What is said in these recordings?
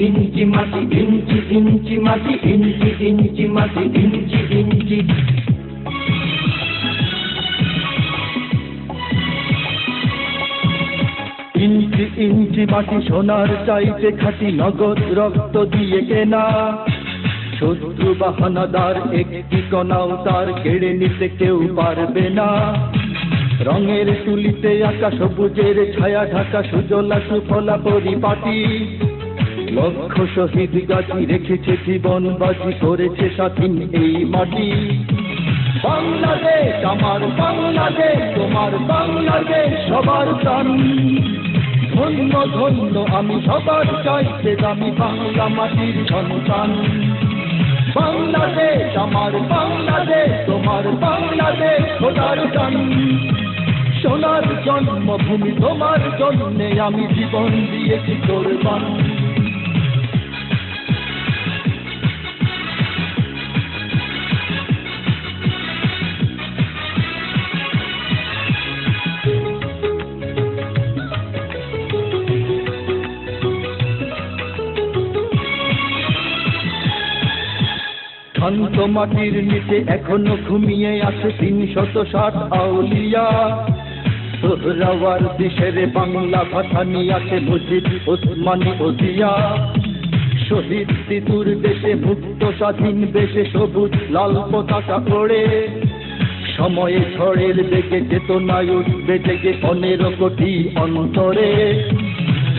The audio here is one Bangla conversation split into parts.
ইঞ্চি মাটি ইঞ্চি ইঞ্চি মাটি ইঞ্চি ইঞ্চি মাটি ইঞ্চি ইঞ্চি ইঞ্চি ইঞ্চি মাটি সোনার চাইতে খাঁটি নগদ রক্ত দিয়ে কেনা শত্রু বাহানাদার একটি কণাও তার কেড়ে নিতে কেউ পারবে না রঙের তুলিতে আঁকা সবুজের ছায়া ঢাকা সুজলা সুফলা পরিপাটি লক্ষ শহীদ গাছি রেখেছে জীবন বাজি করেছে স্বাধীন এই মাটি বাংলাদেশ আমার বাংলাদেশ তোমার বাংলাদেশ সবার প্রাণ ধন্য ধন্য আমি সবার চাইতে দামি বাংলা মাটির সন্তান বাংলাদেশ আমার বাংলাদেশ তোমার বাংলাদেশ খোদার টান সোনার জন্মভূমি তোমার জন্যে আমি জীবন দিয়েছি কোরবান শান্ত মাটির নিচে এখনো ঘুমিয়ে আছে ৩৬০ আউলিয়া সোহরাওয়ার দেশের বাংলা ভাষা নিয়ে আছে মুজিব ওসমানী ওজিয়া শহীদ তিতুর দেশে মুক্ত স্বাধীন দেশে সবুজ লাল পতাকা ওড়ে সময়ে ঝড়ের বেগে চেতনায় উঠবে জেগে ১৫ কোটি অন্তরে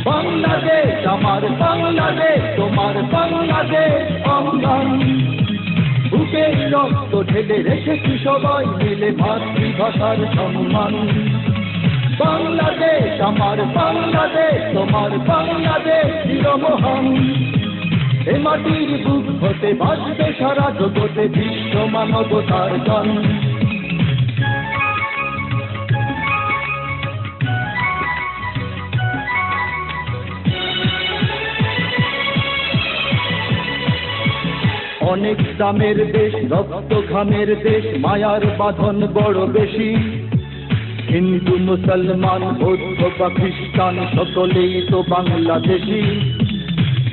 বাংলাদেশ আমার বাংলাদেশ তোমার বাংলাদেশ অঙ্গন বুকে রক্ত ঢেলে রেখেছি সবাই মিলে মাতৃভাষার সম্মান বাংলাদেশ আমার বাংলাদেশ তোমার বাংলাদেশ চিরমহান এ মাটির বুক হতে বাজবে সারা জগতে বিশ্ব মানবতার গান অনেক দামের দেশ রক্ত ঘামের দেশ মায়ার বাঁধন বড় বেশি হিন্দু মুসলমান বৌদ্ধ বা খ্রিস্টান সকলেই তো বাংলাদেশি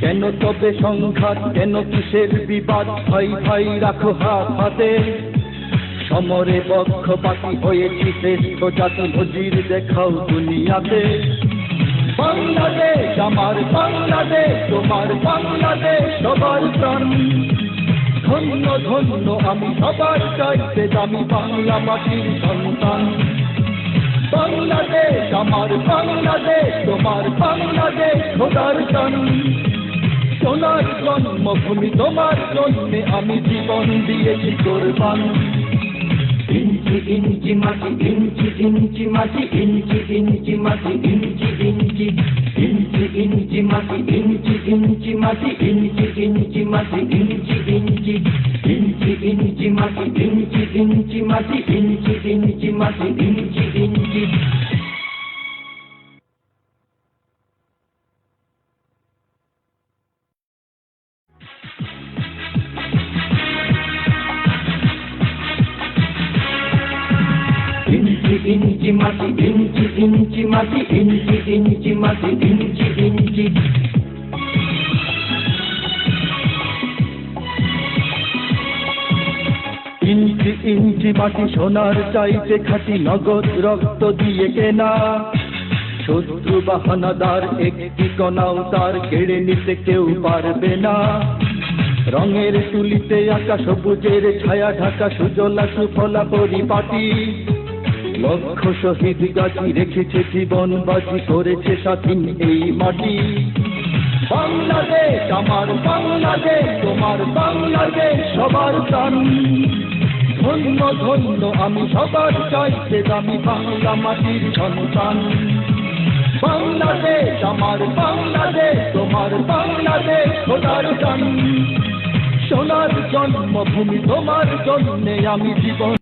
কেন তবে সংঘাত কেন কিসের বিবাদ ভাই ভাই রাখো হাত হাতে সমরে পক্ষপাতী হয়েছি শ্রেষ্ঠ জাতি নজির দেখাও দুনিয়াতে বাংলাদেশ আমার বাংলাদেশ তোমার বাংলাদেশ সবার প্রাণ ধন্য ধন্য আমি সবার চাইতে দামি বাংলা মাটির সন্তান বাংলাদেশ আমার বাংলাদেশ তোমার বাংলাদেশ খোদার টান সোনার জন্মভূমি তোমার জন্যে আমি জীবন দিয়েছি কোরবান ইঞ্চি ইঞ্চি মাটি ইঞ্চি ইঞ্চি মাটি ইঞ্চি ইঞ্চি মাটি ইঞ্চি ইঞ্চি ইঞ্চি ইঞ্চি মাটি ইঞ্চি ইঞ্চি মাটি ইঞ্চি ইঞ্চি মাটি ইঞ্চি ইঞ্চি ইঞ্চি ইঞ্চি মাটি ইঞ্চি ইঞ্চি মাটি ইঞ্চি ইঞ্চি মাটি ইঞ্চি ইঞ্চি ইঞ্চি মাটি ইঞ্চি ইঞ্চি মাটি ইঞ্চি ইঞ্চি মাটি ইঞ্চি ইঞ্চি ইঞ্চি ইঞ্চি মাটি সোনার চাইতে খাঁটি নগদ রক্ত দিয়ে কেনা শত্রু বাহানাদার একটি কণাও তার কেড়ে নিতে কেউ পারবে না রঙের তুলিতে আঁকা সবুজের ছায়া ঢাকা সুজলা সুফলা পরিপাটি লক্ষ শহীদ গাছি রেখেছে জীবন বাজি করেছে স্বাধীন এই মাটি বাংলাদেশ আমার বাংলাদেশ তোমার বাংলাদেশ সবার প্রাণ ধন্য ধন্য আমি সবার চাইতে দামি বাংলা মাটির সন্তান বাংলাদেশ আমার বাংলাদেশ তোমার বাংলাদেশ খোদার টান সোনার জন্মভূমি তোমার জন্যে আমি জীবন